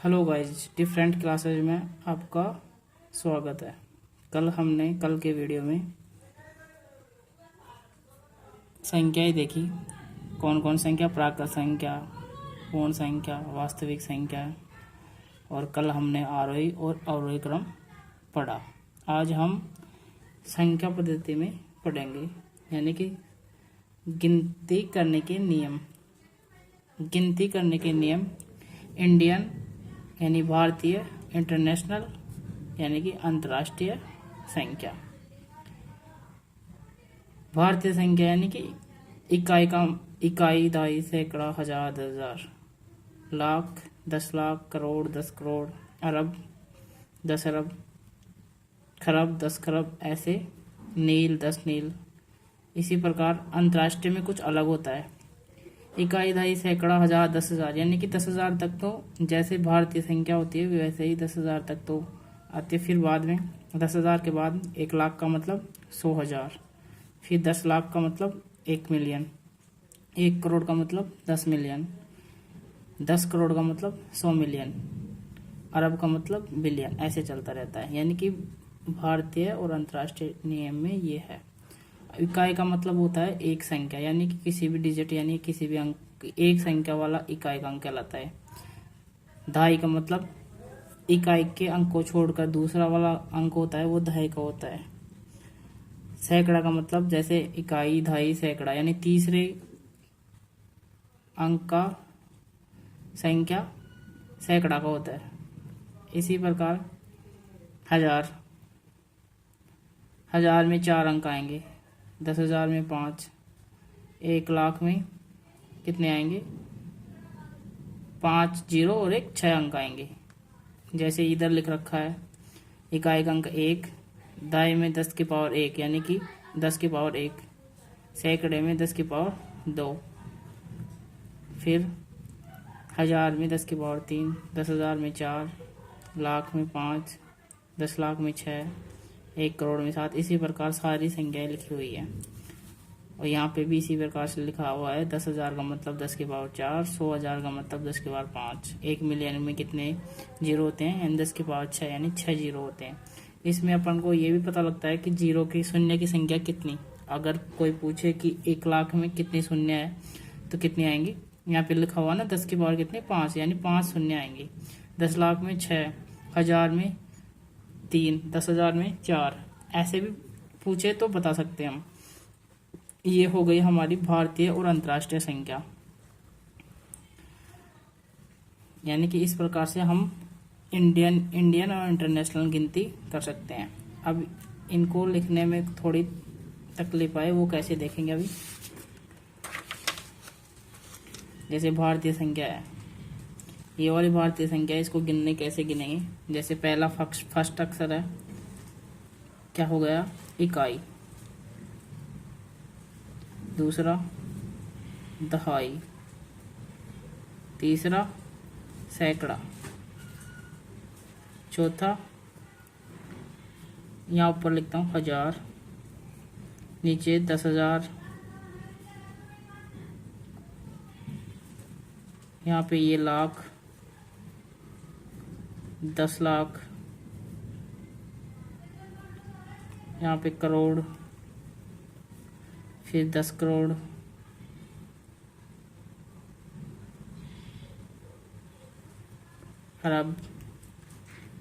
Hello guys, different classes में आपका स्वागत है। कल के वीडियो में संख्याएं देखी, कौन कौन संख्या, प्राकृत संख्या, पूर्ण संख्या, वास्तविक संख्या, और कल हमने आरोही और अवरोही क्रम पढ़ा। आज हम संख्या पद्धति में पढ़ेंगे, यानी कि गिनती करने के नियम। इंडियन यानी भारतीय, इंटरनेशनल यानी कि अंतर्राष्ट्रीय संख्या। भारतीय संख्या यानी कि इकाई, दहाई, सैकड़ा, हजार, 10,000, लाख, 10 लाख, करोड़, 10 करोड़, अरब, 10 अरब, खरब, 10 खरब, ऐसे नील, 10 नील। इसी प्रकार अंतर्राष्ट्रीय में कुछ अलग होता है। इकाई, दहाई, सैकड़ा, हजार, 10,000, यानी कि 10,000 तक तो जैसे भारतीय संख्या होती है वैसे ही 10,000 तक तो आती है। फिर बाद में 10,000 के बाद 1 लाख का मतलब 100,000, फिर 10 लाख का मतलब 1 मिलियन, 1 करोड़ का मतलब 10 मिलियन, 10 करोड़ का मतलब 100 मिलियन, अरब का मतलब बिलियन, ऐसे चलता रहता है। यानी कि भारतीय और अंतर्राष्ट्रीय नियम में ये है। इकाई का मतलब होता है एक संख्या, यानी कि किसी भी डिजिट यानी किसी भी अंक, एक संख्या वाला इकाई का अंक कहलाता है। दहाई का मतलब इकाई के अंक को छोड़कर दूसरा वाला अंक होता है, वो दहाई का होता है। सैकड़ा का मतलब जैसे इकाई, दहाई, सैकड़ा, यानी तीसरे अंक का संख्या सैकड़ा का होता है। इसी प्रकार हजार में 4 अंक आएंगे, 10,000 में 5, 1 लाख में कितने आएंगे? 5 जीरो और 1 6 अंक आएंगे। जैसे इधर लिख रखा है, इकाई का अंक 1, दहाई में 10 की पावर 1 यानी कि 10 की पावर 1, सैकड़े में 10 की पावर 2, फिर हजार में 10 की पावर 3, 10,000 में 4, लाख में 5, 10 लाख में 6, 1 करोड़ में 7। इसी प्रकार सारी संख्याएं लिखी हुई है। और यहाँ पे भी इसी प्रकार से लिखा हुआ है। 10,000 का मतलब 10 की पावर 4, 100,000 का मतलब 10 की पावर 5, 1 मिलियन में कितने जीरो होते हैं? यानी 10 की पावर 6, यानी 6 जीरो होते हैं। इसमें अपन को ये भी पता लगता है कि जीरो की, शून्य की संख्या कितनी। अगर कोई पूछे कि 1 लाख में कितनी शून्य है तो कितनी आएंगी? यहाँ पे लिखा हुआ ना 10 की पावर कितने? 5, यानी 5 शून्य आएंगे। 10 लाख में 6, हजार में 3, 10,000 में 4, ऐसे भी पूछे तो बता सकते हैं हम। ये हो गई हमारी भारतीय और अंतर्राष्ट्रीय संख्या। यानी कि इस प्रकार से हम इंडियन और इंटरनेशनल गिनती कर सकते हैं। अब इनको लिखने में थोड़ी तकलीफ आए, वो कैसे देखेंगे अभी। जैसे भारतीय संख्या है, ये वाली भारतीय संख्या है, इसको गिनने कैसे गिनेंगे? जैसे पहला फर्स्ट अक्षर है, क्या हो गया? इकाई। दूसरा दहाई, तीसरा सैकड़ा, चौथा यहाँ ऊपर लिखता हूँ हजार, नीचे 10,000, यहाँ पे ये लाख, 10 लाख, यहाँ पे करोड़, फिर 10 करोड़, अरब,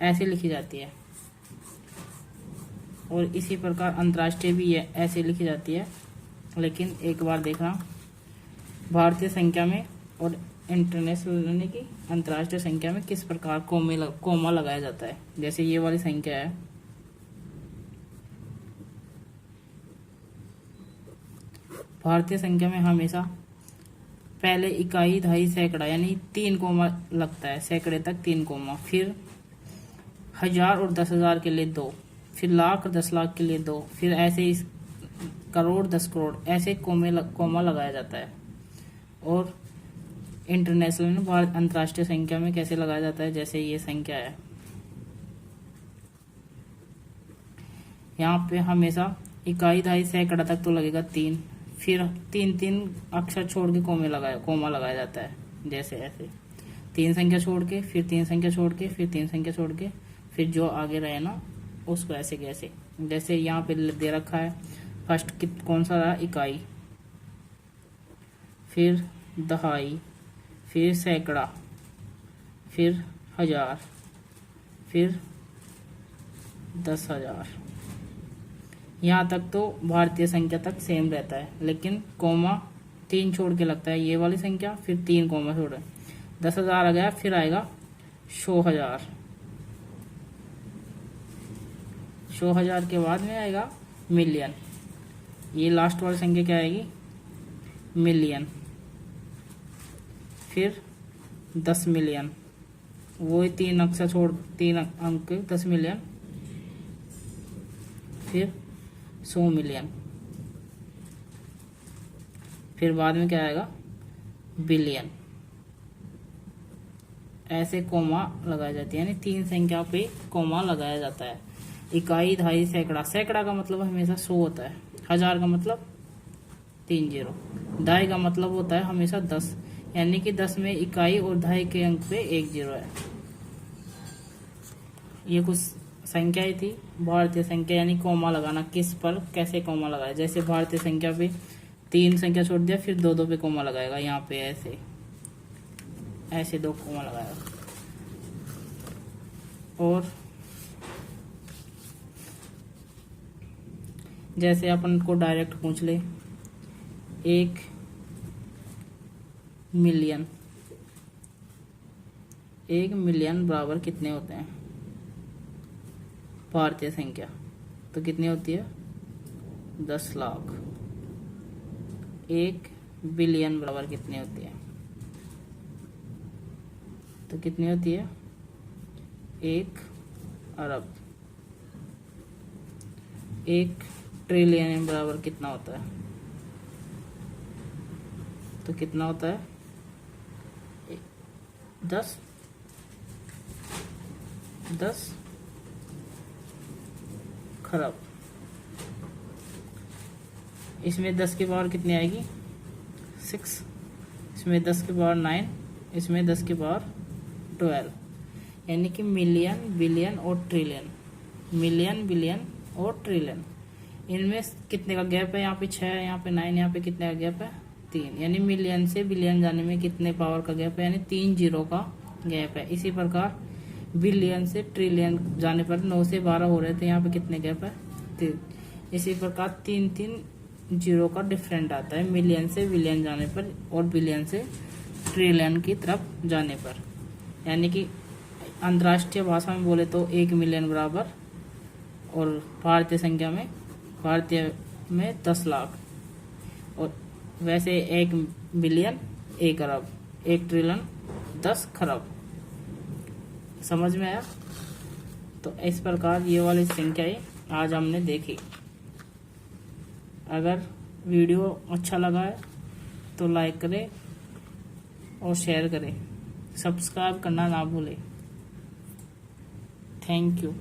ऐसे लिखी जाती है। और इसी प्रकार अंतर्राष्ट्रीय भी है, ऐसे लिखी जाती है। लेकिन एक बार देखना, भारतीय संख्या में और इंटरनेशनल यानी कि अंतर्राष्ट्रीय संख्या में किस प्रकार कोमा लगाया जाता है। जैसे ये वाली संख्या है, भारतीय संख्या में हमेशा पहले इकाई, दहाई, सैकड़ा यानी 3 कोमा लगता है, सैकड़े तक 3 कोमा, फिर हजार और 10,000 के लिए 2, फिर लाख और 10 लाख के लिए 2, फिर ऐसे ही करोड़, 10 करोड़, ऐसे कोमा लगाया जाता है। और इंटरनेशनल में, अंतर्राष्ट्रीय संख्या में कैसे लगाया जाता है? जैसे ये संख्या है, यहाँ पे हमेशा इकाई, दहाई, सैकड़ा तक तो लगेगा 3, फिर 3 अक्षर छोड़ के कोमा लगाया जाता है, जैसे ऐसे। 3 संख्या छोड़ के, फिर 3 संख्या छोड़ के, फिर 3 संख्या छोड़ के, फिर जो आगे रहे ना उसको ऐसे कैसे, जैसे यहाँ पे दे रखा है फर्स्ट कौन सा रहा, इकाई, फिर दहाई, फिर सैकड़ा, फिर हजार, फिर 10,000। यहाँ तक तो भारतीय संख्या तक सेम रहता है, लेकिन कोमा 3 छोड़ के लगता है ये वाली संख्या, फिर 3 कोमा छोड़, 10,000 आ गया, फिर आएगा 100,000, 100,000 के बाद में आएगा मिलियन, ये लास्ट वाली संख्या क्या आएगी, मिलियन, फिर 10 मिलियन, वो 3 अक्षर छोड़ 3 अंक 10 मिलियन, फिर 100 मिलियन, फिर बाद में क्या आएगा, बिलियन। ऐसे कोमा लगाई जाती है, यानी 3 संख्या पे कोमा लगाया जाता है। इकाई, दहाई, सैकड़ा, सैकड़ा का मतलब हमेशा 100 होता है, हजार का मतलब 3 0, दहाई का मतलब होता है हमेशा 10, यानी कि 10 में इकाई और दहाई के अंक पे 1 0 है। ये कुछ संख्याएं थी भारतीय संख्या, यानी कोमा लगाना किस पर कैसे कोमा लगाया। जैसे भारतीय संख्या पे 3 संख्या छोड़ दिया, फिर 2 2 पे कोमा लगाएगा, यहाँ पे ऐसे ऐसे 2 कोमा लगाएगा। और जैसे अपन को डायरेक्ट पूछ ले 1 मिलियन, 1 मिलियन बराबर कितने होते हैं भारतीय संख्या, तो कितनी होती है 10 लाख। 1 बिलियन बराबर कितनी होती है, तो कितनी होती है 1 अरब। 1 ट्रिलियन बराबर कितना होता है, तो कितना होता है 10 खरब। इसमें 10 की पावर कितनी आएगी 6, इसमें 10 की पावर 9, इसमें 10 की पावर 12, यानी कि मिलियन, बिलियन और ट्रिलियन, मिलियन, बिलियन और ट्रिलियन, इनमें कितने का गैप है, यहाँ पे 6 है, यहाँ पे 9, यहाँ पे कितने का गैप है 3, यानी मिलियन से बिलियन जाने में कितने पावर का गैप है, यानी 3 0 का गैप है। इसी प्रकार बिलियन से ट्रिलियन जाने पर 9 से 12 हो रहे थे, यहाँ पे कितने गैप है 3। इसी प्रकार 3 3 0 का डिफरेंट आता है मिलियन से बिलियन जाने पर और बिलियन से ट्रिलियन की तरफ जाने पर। यानी कि अंतर्राष्ट्रीय भाषा में बोले तो 1 मिलियन बराबर, और भारतीय संख्या में भारतीय में 10 लाख, और वैसे 1 बिलियन 1 अरब, 1 ट्रिलियन 10 खरब। समझ में आया? तो इस प्रकार ये वाली संख्याएं आज हमने देखी। अगर वीडियो अच्छा लगा है तो लाइक करें और शेयर करें, सब्सक्राइब करना ना भूलें। Thank you.